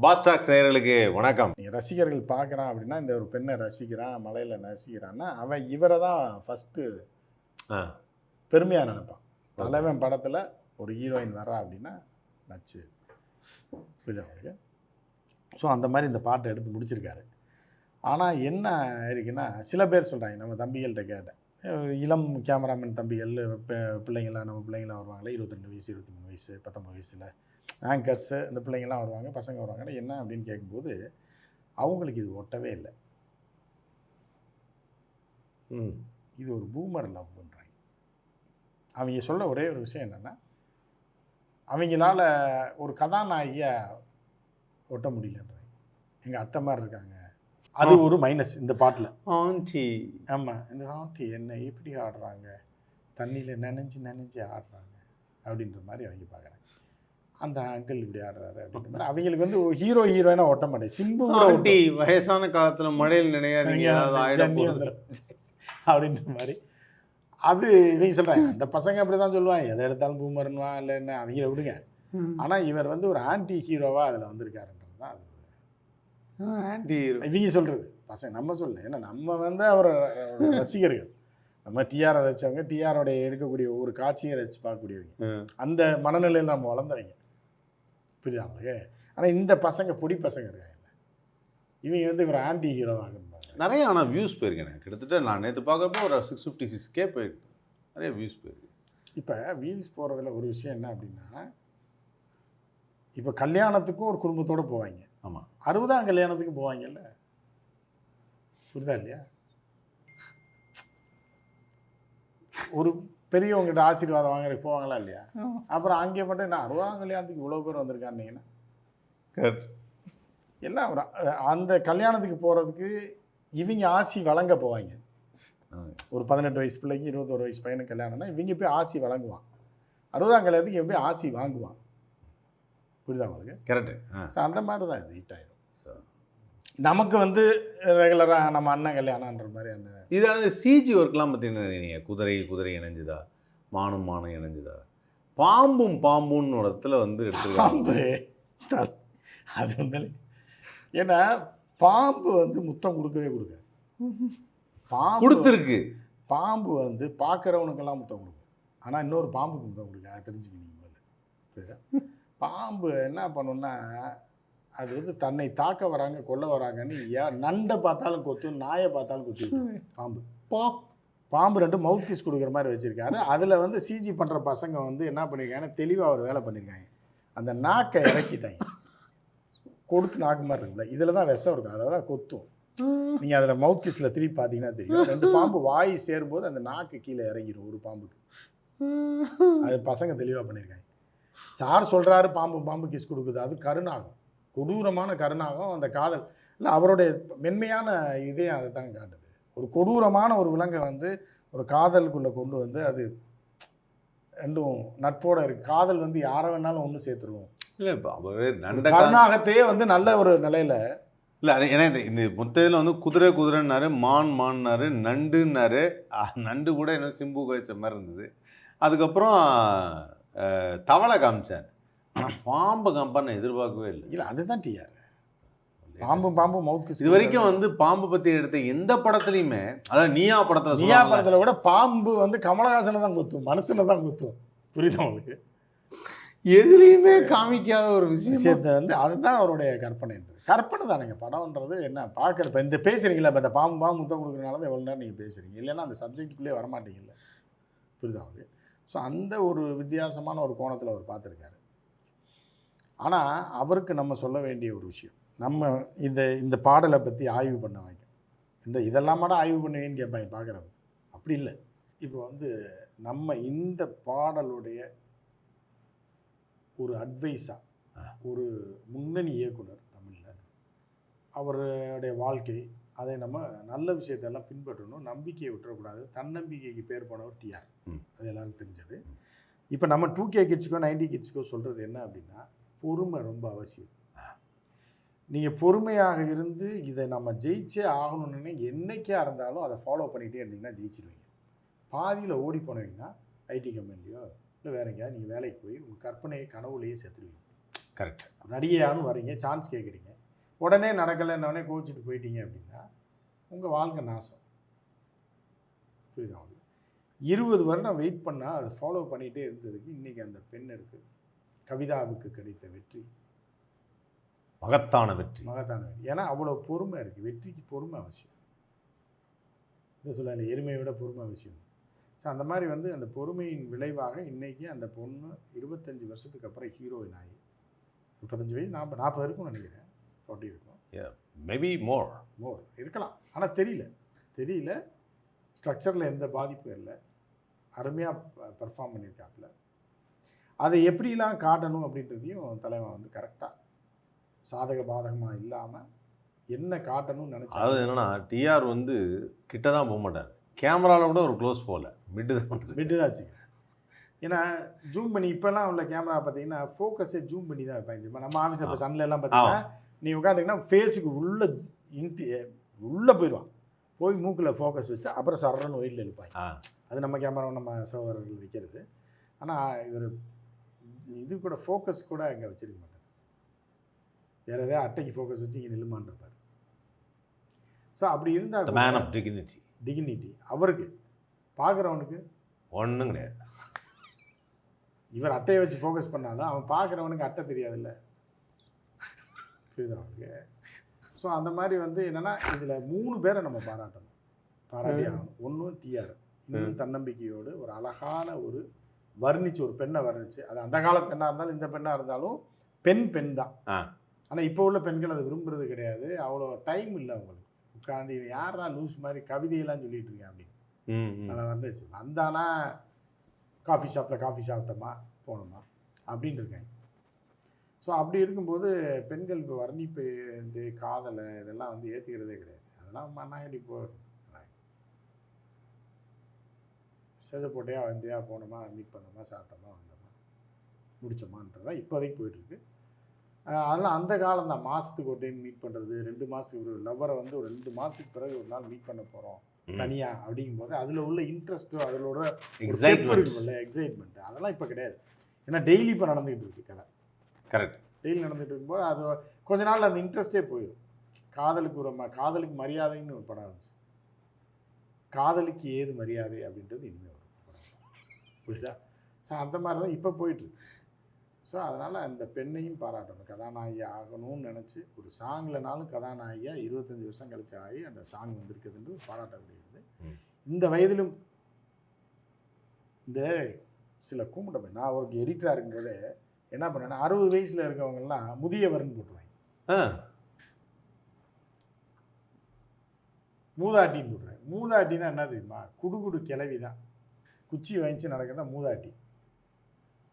பாஸ்டாக்ஸ் நேயர்களுக்கு வணக்கம். ரசிகர்கள் பார்க்குறான் அப்படின்னா, இந்த ஒரு பெண்ணை ரசிக்கிறான், மலையில் ரசிக்கிறான்னா, அவன் இவரை தான் ஃபஸ்ட்டு பெருமையாக நினைப்பான். தலைவன் படத்தில் ஒரு ஹீரோயின் வரா அப்படின்னா நச்சு புரியுதா. ஸோ அந்த மாதிரி இந்த பாட்டை எடுத்து முடிச்சிருக்காரு. ஆனால் என்ன இருக்குன்னா, சில பேர் சொல்கிறாங்க, நம்ம தம்பிகள்கிட்ட கேட்டேன், இளம் கேமராமேன் தம்பிகள் பிள்ளைங்களாம் நம்ம பிள்ளைங்களாம் வருவாங்களே, 22 வயசு 23 வயசு 19 வயசில் ஆங்கர்ஸு இந்த பிள்ளைங்கள்லாம் வருவாங்க, பசங்க வருவாங்கன்னா என்ன அப்படின்னு கேட்கும்போது அவங்களுக்கு இது ஒட்டவே இல்லை. இது ஒரு பூமர் லவ் பண்ணுறாங்க. அவங்க சொல்ல ஒரே ஒரு விஷயம் என்னென்னா, அவங்களால ஒரு கதாநாயகியாக ஒட்ட முடியலன்றாங்க. எங்கள் அத்தை மாதிரி இருக்காங்க, அது ஒரு மைனஸ் இந்த பாட்டில். ஆண்டி, ஆமாம், இந்த ஆண்டி என்ன எப்படி ஆடுறாங்க, தண்ணியில் நனைஞ்சு ஆடுறாங்க அப்படின்ற மாதிரி அவங்க பார்க்குறாங்க. அந்த அங்கிள் இப்படி ஆடுறாரு அப்படின்ற மாதிரி அவங்களுக்கு வந்து ஹீரோயினாக ஓட்ட மாட்டேன். சிம்பு ஆண்டி வயசான காலத்தில் மழையில் நினையாதீங்க அப்படின்ற மாதிரி அது இவங்க சொல்கிறாங்க. அந்த பசங்க அப்படி தான் சொல்லுவாங்க, எதை எடுத்தாலும் பூமர்னுவா இல்லை என்ன, அவங்கள விடுங்க. ஆனால் இவர் வந்து ஒரு ஆன்டி ஹீரோவாக அதில் வந்திருக்காருன்றது தான் அது ஆன்டி ஹீரோ இவங்க சொல்கிறது. பசங்க நம்ம சொல்ல, ஏன்னா நம்ம வந்து அவர் ரசிகர்கள், நம்ம டிஆரை ரசித்தவங்க, டிஆரோடைய எடுக்கக்கூடிய ஒவ்வொரு காட்சியும் ரசித்து பார்க்கக்கூடியவங்க, அந்த மனநிலையில் நம்ம வளர்ந்தவங்க, புரியுதாங்க. ஆனால் இந்த பசங்க பொடி பசங்க இருக்காங்க, இவங்க வந்து இவர் ஆன்டி ஹீரோவாக நிறைய. ஆனால் வியூஸ் போயிருக்கேன் கிட்டத்தட்ட. நான் நேற்று பார்க்குறப்போ ஒரு 656K போயிருக்கு, நிறைய வியூஸ் போயிருக்கு. இப்போ வியூஸ் போகிறதுல ஒரு விஷயம் என்ன அப்படின்னா, இப்போ கல்யாணத்துக்கும் ஒரு குடும்பத்தோடு போவாங்க. ஆமாம், 60ஆம் கல்யாணத்துக்கும் போவாங்கல்ல, புரியுதா இல்லையா. ஒரு பெரியவங்ககிட்ட ஆசீர்வாதம் வாங்குறதுக்கு போவாங்களா இல்லையா. அப்புறம் அங்கே மட்டும் என்ன 60ஆம் கல்யாணத்துக்கு இவ்வளோ பேர் வந்திருக்காருன்னீங்கன்னா எல்லாம் ஒரு அந்த கல்யாணத்துக்கு போகிறதுக்கு இவங்க ஆசி வழங்க போவாங்க. ஒரு 18 வயசு பிள்ளைக்கு 21 வயசு பையனுக்கு கல்யாணம்னா இவங்க போய் ஆசி வழங்குவான். 60ஆம் கல்யாணத்துக்கு இவன் போய் ஆசி வாங்குவான், புரியுதா உங்களுக்கு. கரெக்டு. ஸோ அந்த மாதிரி தான் இது ஹிட் ஆகிடும். நமக்கு வந்து ரெகுலராக நம்ம அண்ணன் கல்யாணன்ற மாதிரி அந்த இதான சிஜி ஒர்க்லாம் பார்த்தீங்கன்னா, நீங்கள் குதிரை இணைஞ்சுதா, மானும் இணைஞ்சுதா, பாம்புன்னு ஒரு இடத்துல வந்து பாம்பு அது ஒன்று. ஏன்னா பாம்பு வந்து முத்தம் கொடுக்கவே கொடுக்க, பாம்பு கொடுத்துருக்கு. பாம்பு வந்து பார்க்குறவனுக்கெல்லாம் முத்தம் கொடுக்கும், ஆனால் இன்னொரு பாம்புக்கு முத்தம் கொடுக்க, அதை தெரிஞ்சுக்கிங்க போது, புரியுதா. பாம்பு என்ன பண்ணுன்னா, அது வந்து தன்னை தாக்க வராங்க கொல்ல வராங்கன்னு நண்டை பார்த்தாலும் கொத்தும், நாயை பார்த்தாலும் கொத்தி. பாம்பு 2 மவுத் கிஸ் கொடுக்குற மாதிரி வச்சுருக்காரு. அதில் வந்து சிஜி பண்ணுற பசங்க வந்து என்ன பண்ணியிருக்காங்கன்னா, தெளிவாக ஒரு வேலை பண்ணியிருக்காங்க. அந்த நாக்கை இறக்கிட்டாங்க, கொடுக்கு நாக்கு மாதிரி இருக்குல்ல, இதில் தான் விஷம் இருக்கும், அதில் தான் கொத்தும். நீங்கள் அதில் மவுத் கிஸில் திருப்பி பார்த்தீங்கன்னா தெரியும், 2 பாம்பு வாய் சேரும்போது அந்த நாக்கு கீழே இறங்கிடும் ஒரு பாம்புக்கு. அது பசங்க தெளிவாக பண்ணியிருக்காங்க. சார் சொல்கிறாரு பாம்பு கிஸ் கொடுக்குது, அது கருநாகம், கொடூரமான கருநாகம். அந்த காதல் இல்லை, அவருடைய மென்மையான இதே அதை தான் காட்டுது. ஒரு கொடூரமான ஒரு விலங்கை வந்து ஒரு காதலுக்குள்ளே கொண்டு வந்து அது ரெண்டும் நட்போட இருக்குது. காதல் வந்து யாரை வேணாலும் ஒன்று சேர்த்துருவோம். இல்லை, இப்போ அவர் கருநாகத்தையே வந்து நல்ல ஒரு நிலையில் இல்லை. அது ஏன்னா இந்த மொத்தத்தில் வந்து குதிரைன்னாரு, மான்னாரு, நண்டுன்னாரு. நண்டு கூட என்ன சிம்பு வச்ச மாதிரி இருந்தது. அதுக்கப்புறம் தவளை காமிச்சார், ஆனால் பாம்பு காமிப்பான்னு எதிர்பார்க்கவே இல்லை. இல்லை, அதுதான் டிஆர். பாம்பு மவுத் கிஸ். இது வரைக்கும் வந்து பாம்பு பற்றி எடுத்த எந்த படத்துலையுமே, அதாவது நீயா படத்தில் கூட பாம்பு வந்து கமலஹாசனை தான் குத்தும், மனுஷனை தான் குத்தும், புரியுதா உங்களுக்கு. எதுலேயுமே காமிக்காத ஒரு விஷயத்தை வந்து அதுதான் அவருடைய கற்பனை தானுங்க. படம்ன்றது என்ன பார்க்குறப்ப இந்த பேசுகிறீங்களா, இப்போ இந்த பாம்பு முத்தம் கொடுக்குறதுனால தான் எவ்வளோ நேரம் நீங்கள் பேசுகிறீங்க, இல்லைன்னா அந்த சப்ஜெக்டுக்குள்ளே வரமாட்டீங்கல்ல, புரியுதா அவருக்கு. ஸோ அந்த ஒரு வித்தியாசமான ஒரு கோணத்தில் அவர் பார்த்துருக்காரு. ஆனால் அவருக்கு நம்ம சொல்ல வேண்டிய ஒரு விஷயம், நம்ம இந்த பாடலை பற்றி ஆய்வு பண்ண வைக்க, இதெல்லாம் மட்டும் ஆய்வு பண்ணுவேன்னு கேட்பாங்க பார்க்குறவங்க. அப்படி இல்லை. இப்போ வந்து நம்ம இந்த பாடலுடைய ஒரு அட்வைஸாக ஒரு முன்னணி இயக்குனர் தமிழில், அவருடைய வாழ்க்கை, அதை நம்ம நல்ல விஷயத்தெல்லாம் பின்பற்றணும், நம்பிக்கையை விட்டுறக்கூடாது. தன்னம்பிக்கைக்கு பேர் போனவர் டிஆர், அது எல்லாருக்கும் தெரிஞ்சது. இப்போ நம்ம 2K கிட்ஸுக்கோ 90 கிட்ஸுக்கோ சொல்கிறது என்ன அப்படின்னா, பொறுமை ரொம்ப அவசியம். நீங்கள் பொறுமையாக இருந்து இதை நம்ம ஜெயிச்சே ஆகணும்னு என்றைக்கா இருந்தாலும் அதை ஃபாலோ பண்ணிகிட்டே இருந்தீங்கன்னா ஜெயிச்சிருவீங்க. பாதியில் ஓடி போனீங்கன்னா ஐடி கம்பெனிலையோ இல்லை வேற எங்கேயாவது நீங்கள் வேலைக்கு போய் உங்கள் கற்பனையை கனவுலையே செத்துருவீங்க. கரெக்ட். நடிகையான்னு வரீங்க, சான்ஸ் கேட்குறீங்க, உடனே நடக்கலைன்னொடனே கோச்சிட்டு போயிட்டீங்க அப்படின்னா உங்கள் வாழ்க்கை நாசம். புரியுதா உங்களுக்கு? 20 வருடம் வெயிட் பண்ணால் அதை ஃபாலோ பண்ணிகிட்டே இருந்ததுக்கு இன்றைக்கி அந்த பெண் இருக்குது. கவிதாவுக்கு கிடைத்த வெற்றி மகத்தான வெற்றி. ஏன்னா அவ்வளோ பொறுமை இருக்குது. வெற்றிக்கு பொறுமை அவசியம். இதை சொல்லலை, எருமையை விட பொறுமை அவசியம். ஸோ அந்த மாதிரி வந்து அந்த பொறுமையின் விளைவாக இன்றைக்கி அந்த பொண்ணு 25 வருஷத்துக்கு அப்புறம் ஹீரோயின் ஆகி 35 வயசு 40 இருக்கும்னு நினைக்கிறேன், 40 இருக்கும், மேபி மோர் இருக்கலாம். ஆனால் தெரியல. ஸ்ட்ரக்சரில் எந்த பாதிப்பும் இல்லை. அருமையாக பெர்ஃபார்ம் பண்ணியிருக்காப்புல. அதை எப்படிலாம் காட்டணும் அப்படின்றதையும் தலைவன் வந்து கரெக்டாக சாதக பாதகமாக இல்லாமல் என்ன காட்டணும்னு நினச்சா. அது என்னன்னா டிஆர் வந்து கிட்ட தான் போக மாட்டார், கேமராவில் கூட ஒரு க்ளோஸ் போகல, மிட்டு தான் வச்சுக்க. ஏன்னா ஜூம் பண்ணி இப்போல்லாம் உள்ள கேமரா பார்த்தீங்கன்னா ஃபோக்கஸே ஜூம் பண்ணி தான் வைப்பாங்க. நம்ம ஆஃபீஸில் இப்போ சன்ல எல்லாம் பார்த்தீங்கன்னா நீ உட்காந்துங்கன்னா ஃபேஸுக்கு உள்ளே போயிடுவான், போய் மூக்கில் ஃபோக்கஸ் வச்சு அப்புறம் சரன்னு வெயிட்டில் எழுப்பாங்க. அது நம்ம கேமரா நம்ம சகோதரர்கள் வைக்கிறது. ஆனால் இவர் இது கூட ஃபோக்கஸ் கூட அங்கே வச்சிருக்க மாட்டார், வேறு ஏதாவது அட்டைக்கு ஃபோக்கஸ் வச்சு இங்கே நில்லுமான் இருப்பார். ஸோ அப்படி இருந்தால் மேன் ஆஃப் டிகினிட்டி அவருக்கு பார்க்குறவனுக்கு ஒன்றும் கிடையாது. இவர் அட்டையை வச்சு ஃபோக்கஸ் பண்ணாலும் அவன் பார்க்குறவனுக்கு அட்டை தெரியாதுல்ல, புரியுதா அவனுக்கு? ஸோ அந்த மாதிரி வந்து என்னென்னா இதில் 3 பேரை நம்ம பாராட்டி ஆகணும். ஒன்று டிஆர், இன்னும் தன்னம்பிக்கையோடு ஒரு அழகான ஒரு ஒரு பெண்ணை வர்ணிச்சு, அது அந்த கால பெண்ணாக இருந்தாலும் இந்த பெண்ணாக இருந்தாலும் பெண் தான். ஆனால் இப்போ உள்ள பெண்கள் அதை விரும்புறது கிடையாது. அவ்வளோ டைம் இல்லை அவங்களுக்கு. உட்காந்து யாரா லூஸ் மாதிரி கவிதையெல்லாம் சொல்லிட்டு இருக்கேன் அப்படின்னு நல்லா வர்ணிச்சு வந்தானா காஃபி சாப்பிட்டோமா போனோமா அப்படின்னு இருக்காங்க. ஸோ அப்படி இருக்கும்போது பெண்கள் இப்போ வர்ணிப்பு இந்த காதலை இதெல்லாம் வந்து ஏற்றுக்கிறதே கிடையாது. அதெல்லாம் மண்ணாங்கடி போயிடும். மெசேஜை போட்டையா வந்தியா போனோமா மீட் பண்ணோமா சாப்பிட்டோமா வந்தோமா முடிச்சோமான்றதான் இப்போதைக்கு போயிட்டுருக்கு. அதெல்லாம் அந்த காலம் தான். மாதத்துக்கு ஒரு டைம் மீட் பண்ணுறது, 2 மாதத்துக்கு ஒரு லவ்வரை வந்து ஒரு 2 மாதத்துக்கு பிறகு ஒரு நாள் மீட் பண்ண போகிறோம் தனியாக அப்படிங்கும்போது அதில் உள்ள இன்ட்ரெஸ்ட்டோ அதிலோட எக்ஸைட்மெண்ட் அதெல்லாம் இப்போ கிடையாது. ஏன்னா டெய்லி இப்போ நடந்துகிட்டு இருக்கு கதை. கரெக்ட். டெய்லி நடந்துகிட்டு இருக்கும்போது அது கொஞ்ச நாள் அந்த இன்ட்ரெஸ்டே போயிடும். காதலுக்கு மரியாதைன்னு ஒரு படம் இருந்துச்சு, காதலுக்கு ஏது மரியாதை அப்படின்றது இனிமேல் வரும், புரியுதா? ஸோ அந்த மாதிரி தான் இப்போ போயிட்டுருக்கு. ஸோ அதனால் அந்த பெண்ணையும் பாராட்டணும். கதாநாயகி ஆகணும்னு நினச்சி ஒரு சாங்லனாலும் கதாநாயகியாக 25 வருஷம் கழிச்சு ஆகி அந்த சாங் வந்திருக்குதுன்னு பாராட்டக்கூடியது. இந்த வயதிலும் இந்த சில கூப்பிட்ட நான் ஒரு எடிட்டராக இருக்கும்போதே என்ன பண்ணேன்னா 60 வயசில் இருக்கவங்கலாம் முதியவர்னு போட்டுருவாங்க, மூதாட்டின்னு போட்டுருவாங்க. மூதாட்டின்னா என்ன தெரியுமா? குடுகுடு கிளவி தான், குச்சி வாங்கிச்சு நடக்கிறதா மூதாட்டி.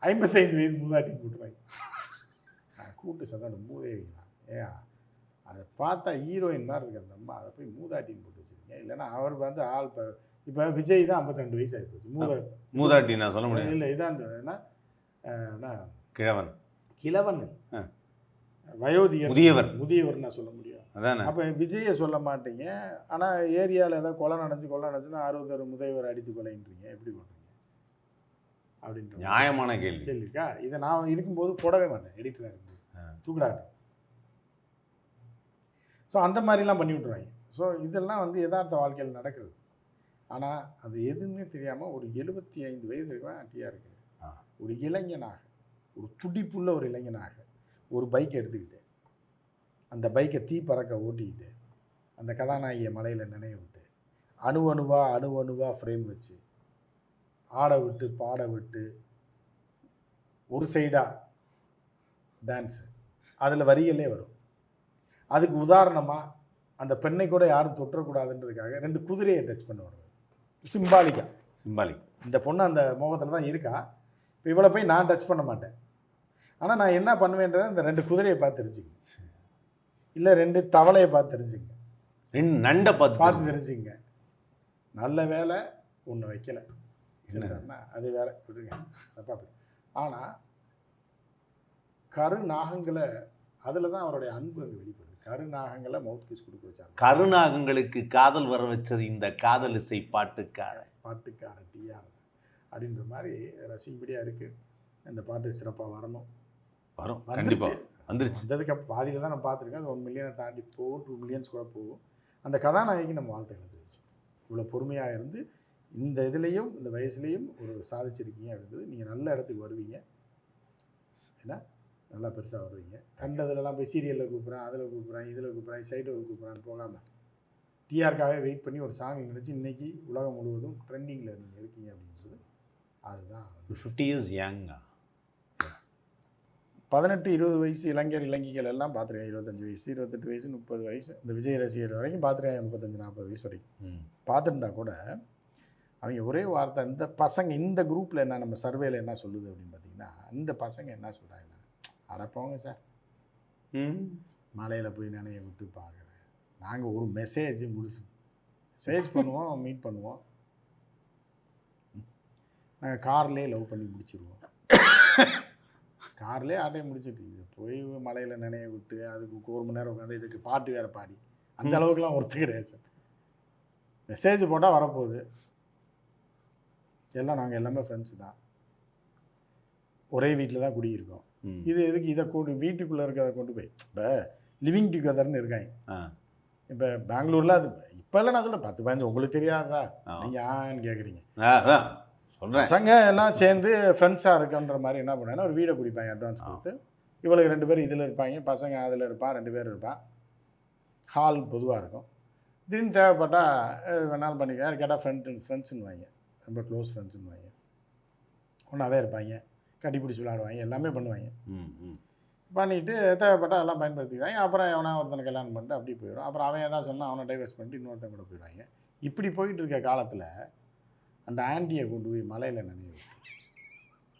55 வயது மூதாட்டின்னு போட்டுருவாங்க. கூட்டு சதான் மூதேவிங்களா ஏன் அதை பார்த்தா ஹீரோயின் மாதிரி இருக்கு அந்த அம்மா, அதை போய் மூதாட்டின்னு போட்டு வச்சுருக்கீங்க. இல்லைன்னா அவர் வந்து ஆள் இப்போ விஜய் தான் 52 வயசு ஆகிப்போச்சு. மூதாட்டி நான் சொல்ல முடியாது. இல்லை இதான் என்ன கிழவன் முதியவர் நான் சொல்ல முடியும். அப்போ விஜயை சொல்ல மாட்டீங்க, ஆனால் ஏரியாவில் ஏதாவது கொலை நடந்துச்சுன்னா 60 முதியவர் அடித்து கொலைன்றீங்க, எப்படி பண்ணுறீங்க அப்படின்ற நியாயமான கேள்விக்கா. இதை நான் இருக்கும்போது போடவே மாட்டேன், எடிட்டராக இருக்கும்போது தூக்கிடாது. ஸோ அந்த மாதிரிலாம் பண்ணி விட்ருவாங்க. ஸோ இதெல்லாம் வந்து யதார்த்த வாழ்க்கையில் நடக்கிறது. ஆனால் அது எதுவுமே தெரியாமல் ஒரு 75 வயது இருக்கா டிஆர் இருக்கு, ஒரு இளைஞனாக, ஒரு துடிப்புள்ள ஒரு இளைஞனாக ஒரு பைக் எடுத்துக்கிட்டு அந்த பைக்கை தீ பறக்க ஓட்டிக்கிட்டு அந்த கதாநாயகியை மலையில் நினைவு விட்டு அணுவணுவாக ஃப்ரேம் வச்சு ஆட விட்டு பாட விட்டு ஒரு சைடாக டான்ஸு அதில் வரிகளே வரும். அதுக்கு உதாரணமாக அந்த பெண்ணை கூட யாரும் தொற்றக்கூடாதுன்றதுக்காக 2 குதிரையை டச் பண்ண வருது. சிம்பாலிக் இந்த பொண்ணு அந்த மோகத்தில் தான் இருக்கா. இப்போ இவ்வளோ போய் நான் டச் பண்ண மாட்டேன், ஆனால் நான் என்ன பண்ணுவேன்றதை இந்த 2 குதிரையை பார்த்து தெரிஞ்சுங்க, இல்லை 2 தவளையை பார்த்து தெரிஞ்சுங்க, 2 நண்டை பார்த்து தெரிஞ்சுங்க. நல்ல வேலை ஒன்று வைக்கலை, அது வேற விட்டுருங்க தப்பா. ஆனால் கருநாகங்களை அதில் தான் அவருடைய அன்பு அங்கே வெளிப்படுது. கருநாகங்களை மவுத் கிஸ் கொடுக்க வச்சாங்க. கருநாகங்களுக்கு காதல் வர வச்சது இந்த காதல் இசை பாட்டுக்காரன் டிஆர் அப்படின்ற மாதிரி ரசிக்கும்படியாக இருக்குது. இந்த பாட்டு சிறப்பாக வரணும். வரும், வந்துருச்சு. கண்டிப்பாக வந்துருச்சு. வந்ததுக்கு பாதியில் தான் நான் பார்த்துருக்கேன். அது 1 மில்லியனை தாண்டி போகும், 2 மில்லியன்ஸ் கூட போகும். அந்த கதாநாயகி நம்ம வாழ்த்துக்கள் தெரிவிச்சு. இவ்வளோ பொறுமையாக இருந்து இந்த இதுலேயும் இந்த வயசுலேயும் ஒரு சாதிச்சிருக்கீங்க அப்படின்றது. நீங்கள் நல்ல இடத்துக்கு வருவீங்க, ஏன்னா நல்லா பெருசாக வருவீங்க. கண்டதுலலாம் போய் சீரியலில் கூப்பிட்றேன், அதில் கூப்பிட்றேன், இதில் கூப்பிட்றேன், சைட்டில் கூப்பிட்றான்னு போகாமல் டிஆருக்காகவே வெயிட் பண்ணி ஒரு சாங் நினச்சி இன்றைக்கி உலகம் முழுவதும் ட்ரெண்டிங்கில் நீங்கள் இருக்கீங்க அப்படின்றது அதுதான். 50 years யங்கா. 18-20 வயசு இளைஞர் இளைஞிகள் எல்லாம் பார்த்துருக்கேன். 25 வயசு, 28 வயசு, 30 வயசு, இந்த விஜய் ரசிகர் வரைக்கும் பார்த்துருக்கேன். 35-40 வயசு வரைக்கும் பார்த்துருந்தா கூட அவங்க ஒரே வார்த்தை, இந்த பசங்க இந்த குரூப்பில் என்ன நம்ம சர்வேல என்ன சொல்லுது அப்படின்னு பார்த்தீங்கன்னா, இந்த பசங்க என்ன சொல்கிறாங்கன்னா, அடப்போங்க சார், மலையில் போய் நினைய விட்டு பார்க்குறேன், நாங்கள் ஒரு மெசேஜ் மெசேஜ் பண்ணுவோம், மீட் பண்ணுவோம், நாங்கள் கார்லேயே லவ் பண்ணி முடிச்சிருவோம், கார்லேயே ஆட்டையை முடிச்சிட்டு இது போய் மலையில் நினைய விட்டு அதுக்கு 1 மணி நேரம் உட்காந்து இதுக்கு பாட்டு வேறு பாடி அந்த அளவுக்குலாம் ஒருத்து கிடையாது சார். மெசேஜ் போட்டால் வரப்போகுது, எல்லாம் நாங்கள் எல்லாமே ஃப்ரெண்ட்ஸு தான், ஒரே வீட்டில் தான் குடியிருக்கோம், இது எதுக்கு இதை வீட்டுக்குள்ளே இருக்கிறத கொண்டு போய் இப்போ லிவிங் டுகெதர்னு இருக்காங்க. இப்போ பெங்களூரில் அது இப்போல்லாம் நான் சொல்ல 10-15 உங்களுக்கு தெரியாதா, நீங்கள் ஆன்னு கேட்குறீங்க. பசங்க எல்லாம் சேர்ந்து ஃப்ரெண்ட்ஸாக இருக்குன்ற மாதிரி என்ன பண்ணாங்கன்னா ஒரு வீடை குடிப்பாங்க அட்வான்ஸ் கொடுத்து. இவளுக்கு 2 பேர் இதில் இருப்பாங்க, பசங்க அதில் இருப்பான், 2 பேர் இருப்பான், ஹால் பொதுவாக இருக்கும். திடீர்னு தேவைப்பட்டால் வேணாலும் பண்ணிக்க, கேட்டால் ஃப்ரெண்ட்ஸுன்னு வாங்க, ரொம்ப க்ளோஸ் ஃப்ரெண்ட்ஸுன்னு வாங்க, ஒன்றாவே இருப்பாங்க, கட்டி பிடிச்சி விளையாடுவாங்க, எல்லாமே பண்ணுவாங்க. பண்ணிவிட்டு தேவைப்பட்டால் எல்லாம் பயன்படுத்திக்குவாங்க. அப்புறம் எவனா ஒருத்தனை கல்யாணம் பண்ணிட்டு அப்படி போயிடும். அப்புறம் அவன் எதாவது சொன்னால் அவனை டைவர்ஸ் பண்ணிட்டு இன்னொருத்தன் கூட போயிடுவாங்க. இப்படி போயிட்டு இருக்க காலத்தில் அந்த ஆண்டியை கொண்டு போய் மலையில் நினைவு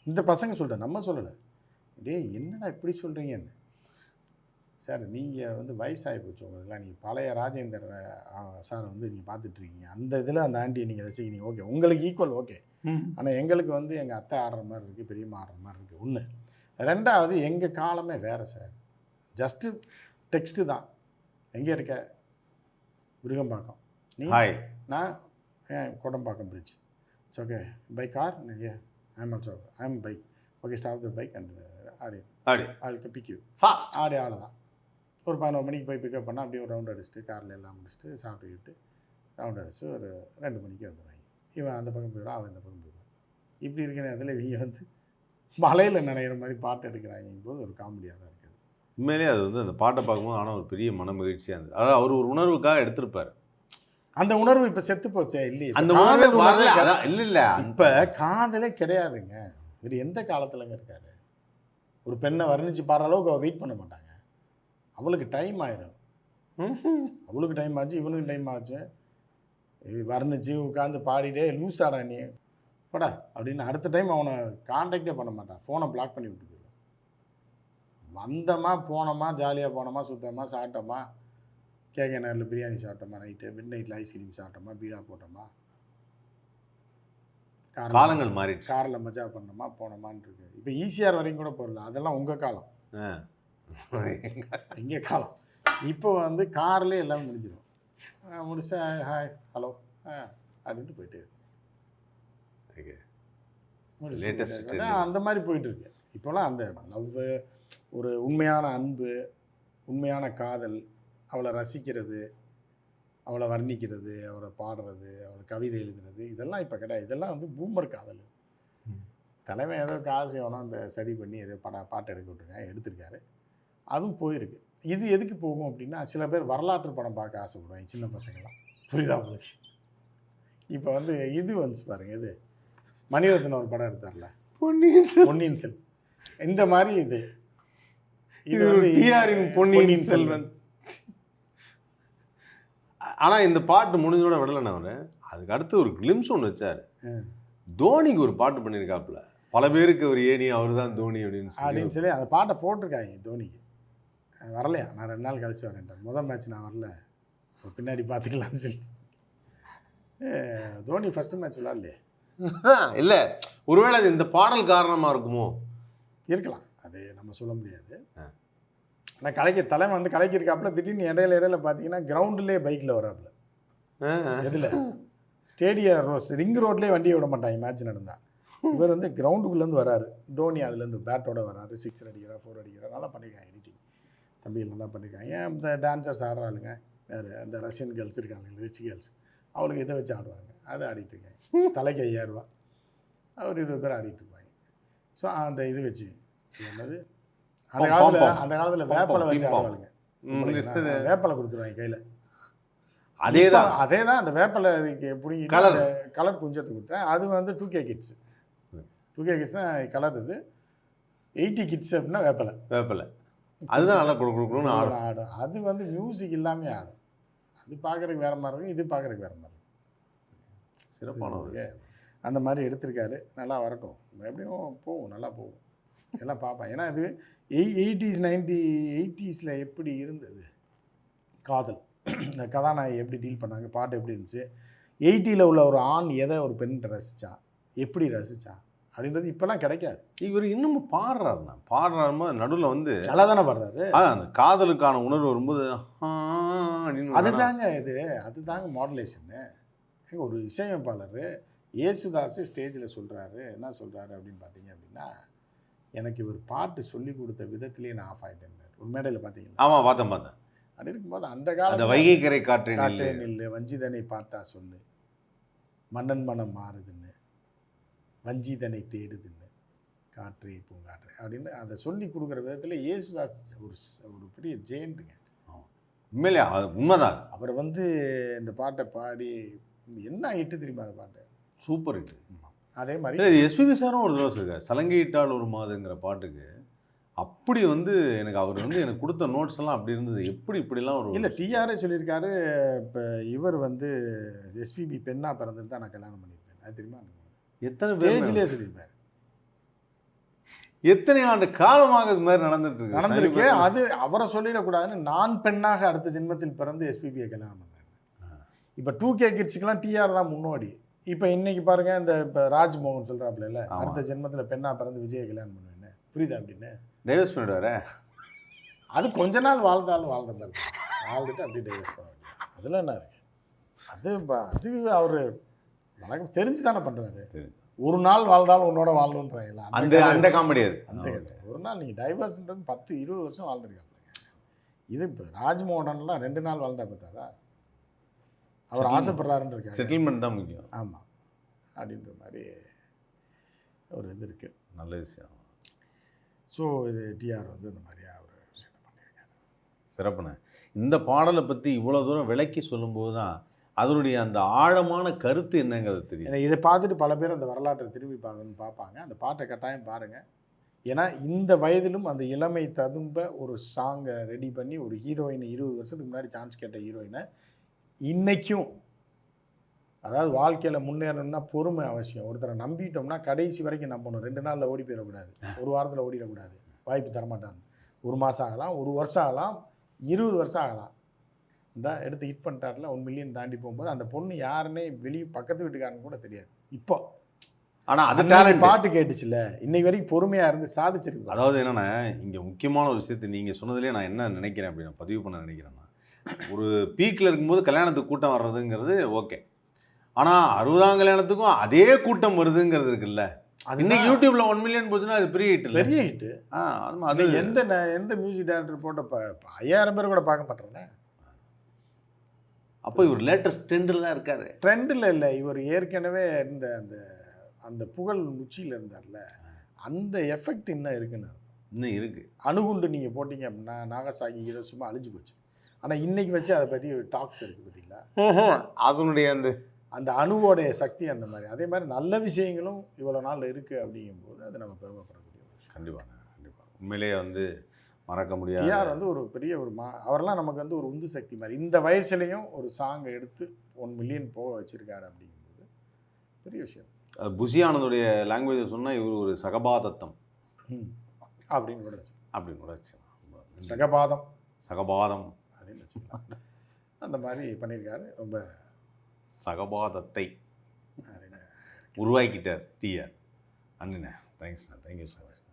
இந்த பசங்க சொல்கிறேன், நம்ம சொல்லலை, டேய் என்னடா இப்படி சொல்கிறீங்கன்னு. சார் நீங்கள் வந்து வயசாகி போச்சு உங்களுக்குலாம், நீங்கள் பழைய ராஜேந்தர் சாரை வந்து நீங்கள் பார்த்துட்ருக்கீங்க, அந்த இதில் அந்த ஆண்டியை நீங்கள் ரசிக்கிறீங்க, ஓகே உங்களுக்கு ஈக்குவல் ஓகே. ஆனால் எங்களுக்கு வந்து எங்கள் அத்தை ஆடுற மாதிரி இருக்குது, பெரியம்மா ஆடுற மாதிரி இருக்குது. ஒன்று. ரெண்டாவது, எங்கள் காலமே வேறு சார், ஜஸ்ட்டு டெக்ஸ்ட்டு தான். எங்கே இருக்க? விருகம்பாக்கம். நீ? நான் Kodambakkam bridge. It's okay. By car? I'm also I'm bike. Okay, stop the bike and Audi pick you fast. அவ்வளோதான். ஒரு 11 மணிக்கு போய் பிக்கப் பண்ணால் அப்படியே ஒரு ரவுண்ட் அடிச்சுட்டு காரில் எல்லாம் முடிச்சுட்டு சாப்பிட்டுக்கிட்டு ரவுண்ட் அடிச்சு ஒரு 2 மணிக்கு வந்துடுவாங்க. இவன் அந்த பக்கம் போயிடுவான், அவன் இந்த பக்கம் போயிடுவான். இப்படி இருக்கிற நேரத்தில் இவங்க வந்து மலையில் நினைக்கிற மாதிரி பாட்டு எடுக்கிறாங்க போது ஒரு காமெடியாக தான் இருக்குது. உண்மையிலே அது வந்து அந்த பாட்டை பார்க்கும்போது ஆனால் ஒரு பெரிய மன மகிழ்ச்சியாக இருந்தது. அதாவது அவர் ஒரு உணர்வுக்காக எடுத்திருப்பார். அந்த உணர்வு இப்போ செத்து போச்சே இல்லையே, அந்த உணர்வு வரல. இல்லை இப்போ காதலே கிடையாதுங்க. இவர் எந்த காலத்துலங்க இருக்காரு? ஒரு பெண்ணை வர்ணித்து பாடுற அளவுக்கு அவள் வெயிட் பண்ண மாட்டாங்க. அவளுக்கு டைம் ஆயிடும், அவளுக்கு டைம் ஆச்சு, இவனுக்கு டைம் ஆச்சு, வர்ணிச்சு உட்காந்து பாடிட்டே லூஸ் ஆடா நீ படா அப்படின்னு அடுத்த டைம் அவனை கான்டாக்டே பண்ண மாட்டான், ஃபோனை பிளாக் பண்ணி விட்டு போயிடுவான். வந்தோமா போனோமா, ஜாலியாக போனோமா, சுத்தமா, சாப்பிட்டோமா, கேகே நகரில் பிரியாணி சாப்பிட்டோமா, நைட்டு மிட் நைட்டில் ஐஸ்கிரீம் சாப்பிட்டோமா, பீடா போட்டோமா, காலங்கள் மாறி காரில் மஜா பண்ணோமா, போனோமான்னு இருக்கு. இப்போ ஈஸியாக வரைக்கும் கூட போடல, அதெல்லாம் உங்கள் காலம், எங்கள் காலம். இப்போ வந்து கார்லேயே எல்லாமே முடிஞ்சிடும். முடிச்சா ஹாய் ஹலோ அப்படின்ட்டு போயிட்டு அந்த மாதிரி போயிட்டுருக்கு. இப்போலாம் அந்த லவ்வு, ஒரு உண்மையான அன்பு, உண்மையான காதல், அவளை ரசிக்கிறது, அவளை வர்ணிக்கிறது, அவளை பாடுறது, அவளை கவிதை எழுதுறது, இதெல்லாம் இப்போ கிடையாது. இதெல்லாம் வந்து பூமர் காதல். தலைமை ஏதோ காசு எவனோ அந்த சரி பண்ணி ஏதோ பாட்டு எடுக்க விட்டுருக்காங்க, எடுத்திருக்காரு, அதுவும் போயிருக்கு. இது எதுக்கு போகும் அப்படின்னா, சில பேர் வரலாற்று படம் பார்க்க ஆசைப்படுவாங்க, சின்ன பசங்களாம், புரியுதா உங்களுக்கு? இப்போ வந்து இது வந்துச்சு பாருங்கள், இது மணிரத்னம் ஒரு படம் எடுத்தார்ல, பொன்னியின் செல்வன், இந்த மாதிரி இது வந்து டிஆரின் பொன்னியின் செல்வன். ஆனால் இந்த பாட்டு முடிஞ்சோட விடலைன்னு அவர் அதுக்கு அடுத்து ஒரு கிளிம்ஸ் ஒன்று வச்சார். தோனிக்கு ஒரு பாட்டு பண்ணியிருக்காப்புல, பல பேருக்கு ஒரு ஏணி அவர் தான் தோனி அப்படின்னு சொல்லி அந்த பாட்டை போட்டிருக்காங்க. தோனிக்கு வரலையா, நான் 2 நாள் கழிச்சு வரேன்ட்டேன், முதல் மேட்ச் நான் வரல, பின்னாடி பார்த்துக்கலான்னு சொல்லிட்டு. தோனி ஃபஸ்ட்டு மேட்ச் விளாட்லையே. இல்லை, ஒருவேளை அது இந்த பாடல் காரணமாக இருக்குமோ? இருக்கலாம், அது நம்ம சொல்ல முடியாது. ஆனால் தலைமை வந்து கலைக்கிருக்காப்புல, திடீர்னு இடையில பார்த்தீங்கன்னா கிரவுண்டுலேயே பைக்கில் வராப்புல. எதில்? ஸ்டேடியம் ரிங் ரோட்லேயே வண்டியை விட மாட்டாங்க மேட்ச் நடந்தால். இவர் வந்து கிரவுண்டுக்குள்ளேருந்து வராரு, டோனி அதுலேருந்து பேட்டோட வராரு, 6 அடிக்கிறார், 4 அடிக்கிறார், நல்லா பண்ணியிருக்காங்க எடிட்டிங். தம்பிகள் நல்லா பண்ணியிருக்காங்க. ஏன் இந்த டான்சர்ஸ் ஆடுறாளுங்க, யார் அந்த ரஷ்யன் கேர்ள்ஸ் இருக்காங்க, ரிச் கேர்ள்ஸ், அவளுக்கு இதை வச்சு ஆடுவாங்க, அதை ஆடிட்டு இருக்காங்க. தலைக்கு 5000 ரூபா, அவர் 20 பேர் ஆடிட்டு இருப்பாங்க. ஸோ அந்த இது வச்சு என்னது அந்த காலத்தில் வேப்பலை வச்சு ஆடுவாளுங்க. வேப்பலை கொடுத்துருவாங்க கையில். அதே தான் அந்த வேப்பலை எப்படி கலர் குஞ்சத்தை கொடுத்தேன். அது வந்து 2K கிட்ஸ். 2K கிட்ஸ்னா கலர் இது. 80 கிட்ஸ் அப்படின்னா வேப்பலை அதுதான் நல்லா கொடுக்கணும்னு ஆடும். அது வந்து மியூசிக் இல்லாமல் ஆடும். அது பார்க்குறதுக்கு வேறு மாதிரி இருக்கும், இது பார்க்குறதுக்கு வேறு மாதிரி இருக்கும். சிறப்பான அந்த மாதிரி எடுத்திருக்காரு. நல்லா வரட்டும், எப்படியும் போகும், நல்லா போகும், எல்லாம் பார்ப்பேன். ஏன்னா இது 80s 80s எப்படி இருந்தது காதல், இந்த கதாநாயகி எப்படி டீல் பண்ணாங்க, பாட்டு எப்படி இருந்துச்சு, 80s உள்ள ஒரு ஆண் எதை ஒரு பெண் ரசித்தா, எப்படி ரசித்தா அப்படின்றது இப்போலாம் கிடைக்காது. இவர் இன்னமும் பாடுறாருமா நடுவில் வந்து நல்லா தானே பாடுறாரு. அந்த காதலுக்கான உணர்வு வரும்போது அதுதாங்க மாடுலேஷன்னு. ஒரு இசையமைப்பாளர் ஏசுதாஸ் ஸ்டேஜில் சொல்கிறாரு, என்ன சொல்கிறாரு அப்படின்னு பார்த்தீங்க அப்படின்னா, எனக்கு இவர் பாட்டு சொல்லி கொடுத்த விதத்திலேயே நான் ஆஃப் ஆகிட்டேன். ஒரு மேடையில் பார்த்தீங்கன்னா, ஆமாம் பார்த்தேன் அப்படி இருக்கும்போது அந்த காலத்தில் வைகை கரை காற்றே நில்லு, வஞ்சிதனை பார்த்தா சொல்லு, மன்னன் மனம் மாறுதுன்னு, வஞ்சிதனை தேடுதுன்னு, காற்றே பூங்காற்றே அப்படின்னு அதை சொல்லி கொடுக்குற விதத்தில் ஏசுதாஸ் ஒரு பெரிய ஜெயண்ட்டுங்க. உண்மையிலே உண்மைதான். அவர் வந்து இந்த பாட்டை பாடி என்ன ஹிட்டு தெரியுமா, அந்த பாட்டு சூப்பர் ஹிட். அதே மாதிரி எஸ்பிபி சாரும் ஒரு தடவை சொல்லியிருக்காரு, சலங்கையிட்டால் ஒரு மாதங்கிற பாட்டுக்கு அப்படி வந்து எனக்கு அவர் வந்து எனக்கு கொடுத்த நோட்ஸ் எல்லாம் அப்படி இருந்தது. இப்படிலாம் ஒரு இல்லை டிஆரே சொல்லியிருக்காரு. இப்போ இவர் வந்து எஸ்பிபி பெண்ணாக பிறந்துட்டு தான் நான் கல்யாணம் பண்ணியிருப்பேன், அது தெரியுமா? எத்தனை பேஜ்லேயே சொல்லியிருப்பார். எத்தனை ஆண்டு காலமாக இது மாதிரி நடந்துருக்கு. அது அவரை சொல்லிடக்கூடாதுன்னு நான் பெண்ணாக அடுத்த ஜென்மத்தில் பிறந்து எஸ்பிபியை கல்யாணம் பண்ணேன். இப்போ 2K கிட்ஸுக்கெல்லாம் டிஆர் தான் முன்னோடி. இப்போ இன்னைக்கு பாருங்கள், இந்த இப்போ ராஜ்மோகன் சொல்கிறாப்புல இல்லை, அடுத்த ஜென்மத்தில் பெண்ணாக பிறந்து விஜயை கல்யாணம் பண்ணுவேன்னு, புரியுதா? அப்படின்னு டைவர்ஸ் பண்ணிடுவார். அது கொஞ்ச நாள் வாழ்ந்தாலும் வாழ்ந்துட்டு அப்படியே டைவர்ஸ் பண்ண வேண்டியது. அதில் என்ன இருக்குது? அது அவர் வழக்கம் தெரிஞ்சு தானே பண்ணுறாரு. ஒரு நாள் வாழ்ந்தாலும் உன்னோட வாழணுன்றாங்களா, அந்த காமெடி. ஒரு நாள் நீங்கள் டைவர்ஸ்ன்றது 10-20 வருஷம் வாழ்ந்துருக்காங்க. இது இப்போ ராஜ்மோகன்லாம் 2 நாள் வாழ்ந்தா பார்த்தாதா? அவர் ஆசைப்படுறாருன்னு இருக்காரு. செட்டில்மெண்ட் தான் முக்கியம். ஆமாம், அப்படின்ற மாதிரி ஒரு இது இருக்குது. நல்ல விஷயம். ஸோ இது டிஆர் வந்து இந்த மாதிரியா ஒரு விஷயத்தை பண்ணியிருக்காரு. சிறப்புண்ணே. இந்த பாடலை பற்றி இவ்வளோ தூரம் விளக்கி சொல்லும்போது தான் அதனுடைய அந்த ஆழமான கருத்து என்னங்கிறது தெரியும். இதை பார்த்துட்டு பல பேர் அந்த வரலாற்றை திரும்பி பார்ப்பாங்க. அந்த பாட்டை கட்டாயம் பாருங்கள். ஏன்னா இந்த வயதிலும் அந்த இளமை ததும்ப ஒரு சாங்கை ரெடி பண்ணி ஒரு ஹீரோயினை 20 வருஷத்துக்கு முன்னாடி சான்ஸ் கேட்ட ஹீரோயினை இன்றைக்கும், அதாவது வாழ்க்கையில் முன்னேறணும்னா பொறுமை அவசியம். ஒருத்தரை நம்பிட்டோம்னா கடைசி வரைக்கும் நம்பணும். 2 நாளில் ஓடி போயிடக்கூடாது, ஒரு வாரத்தில் ஓடிடக்கூடாது, வாய்ப்பு தரமாட்டாங்க. 1 மாதம் ஆகலாம், 1 வருஷம் ஆகலாம், 20 வருஷம் ஆகலாம். இந்த எடுத்து ஹிட் பண்ணிட்டார்ல 1 மில்லியன் தாண்டி போகும்போது அந்த பொண்ணு யாருன்னே வெளியே பக்கத்து வீட்டுக்காரன்னு கூட தெரியாது. இப்போ ஆனால் அது டேலண்ட் பாட்டு கேட்டுச்சுல்ல, இன்னைக்கு வரைக்கும் பொறுமையாக இருந்து சாதிச்சிருக்கு. அதாவது என்னென்னா, இங்கே முக்கியமான ஒரு விஷயத்தை நீங்கள் சொன்னதுலேயே நான் என்ன நினைக்கிறேன் அப்படின்னு பதிவு பண்ண நினைக்கிறேன்னா, ஒரு பீக்கில் இருக்கும்போது கல்யாணத்துக்கு கூட்டம் வர்றதுங்கிறது ஓகே. ஆனால் 60ஆம் கல்யாணத்துக்கும் அதே கூட்டம் வருதுங்கிறது இருக்குல்ல. இன்னைக்கு யூடியூப்ல 1 மில்லியன் போச்சுன்னா அது பெரிய ஹிட். பெரிய ஹிட். அது எந்த மியூசிக் டைரக்டர் போட்ட 5000 பேர் கூட பார்க்க மாட்டேறேன். அப்போ இவர் லேட்டஸ்ட் ட்ரெண்டில் தான் இருக்காரு. ட்ரெண்டில் இல்லை, இவர் ஏற்கனவே இருந்த அந்த அந்த புகழ் உச்சியில் இருந்தார்ல, அந்த எஃபெக்ட் இன்னும் இருக்குன்னு இன்னும் இருக்குது. அணுகுண்டு நீங்கள் போட்டிங்க அப்படின்னா நாகசாகி இதை சும்மா அழிஞ்சு போச்சு. ஆனால் இன்னைக்கு வச்சு அதை பற்றி டாக்ஸ் இருக்குது பார்த்தீங்களா, அதனுடைய அந்த அணுவோடைய சக்தி அந்த மாதிரி. அதே மாதிரி நல்ல விஷயங்களும் இவ்வளோ நாள் இருக்குது அப்படிங்கும்போது அது நம்ம பெருமைப்படக்கூடிய விஷயம். கண்டிப்பாக. உண்மையிலேயே வந்து மறக்க முடியாது. டிஆர் வந்து ஒரு பெரிய ஒரு அவரெல்லாம் நமக்கு வந்து ஒரு உந்து சக்தி மாதிரி. இந்த வயசுலேயும் ஒரு சாங்கை எடுத்து 1 மில்லியன் போக வச்சுருக்காரு அப்படிங்கும்போது பெரிய விஷயம். புஷியானதுடைய லாங்குவேஜை சொன்னால் இவர் ஒரு சகபாதத்தம் அப்படின்னு கூட வச்சுக்கலாம். சகபாதம் அப்படின்னு வச்சுக்கலாம். அந்த மாதிரி பண்ணியிருக்காரு. ரொம்ப சகபாதத்தை உருவாக்கிட்டார் டிஆர். அண்ணா தேங்க்ஸ்ண்ணா, தேங்க்யூ ஸோ மச்.